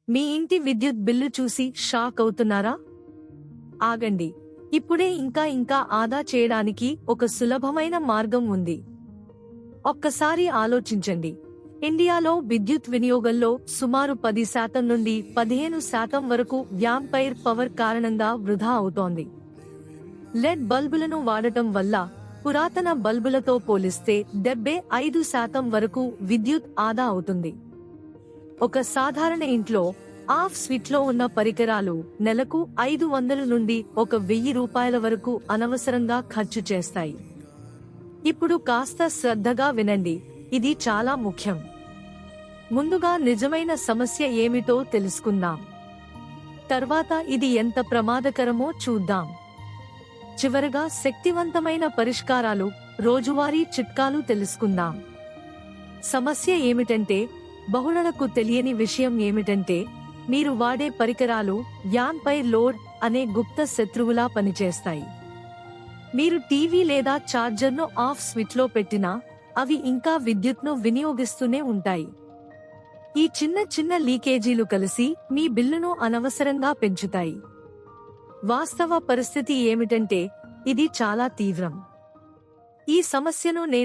మీ ఇంటి విద్యుత్ బిల్లు చూసి షాక్ అవుతున్నారా? ఆగండి, ఇప్పుడే ఇంకా ఆదా చేయడానికి ఒక సులభమైన మార్గం ఉంది. ఒక్కసారి ఆలోచించండి. ఇండియాలో విద్యుత్ వినియోగంలో సుమారు 10% నుండి 15% వరకు వ్యాంపైర్ పవర్ కారణంగా వృధా అవుతోంది. లెడ్ బల్బులను వాడటం వల్ల పురాతన బల్బులతో పోలిస్తే 75% వరకు విద్యుత్ ఆదా అవుతుంది. ఒక సాధారణ ఇంట్లో ఆఫ్ స్విచ్లో ఉన్న పరికరాలు నెలకు 500 నుండి 1000 రూపాయల వరకు అనవసరంగా ఖర్చు చేస్తాయి. ఇప్పుడు కాస్త శ్రద్ధగా వినండి, ఇది చాలా ముఖ్యం. ముందుగా నిజమైన సమస్య ఏమిటో తెలుసుకుందాం. తర్వాత ఇది ఎంత ప్రమాదకరమో చూద్దాం. చివరగా శక్తివంతమైన పరిష్కారాలు, రోజువారీ చిట్కాలు తెలుసుకుందాం. సమస్య ఏమిటంటే, బహుళలకు తెలియని విషయం ఏమిటంటే, మీరు వాడే పరికరాలు యాంపైర్ లోడ్ అనే గుప్త శత్రువులా పనిచేస్తాయి. మీరు టీవీ లేదా ఛార్జర్ను ఆఫ్ స్విచ్లో పెట్టినా అవి ఇంకా విద్యుత్ను వినియోగిస్తూనే ఉంటాయి. ఈ చిన్న లీకేజీలు కలిసి మీ బిల్లును అనవసరంగా పెంచుతాయి. వాస్తవ పరిస్థితి ఏమిటంటే, ఇది చాలా తీవ్రం. ఈ సమస్యను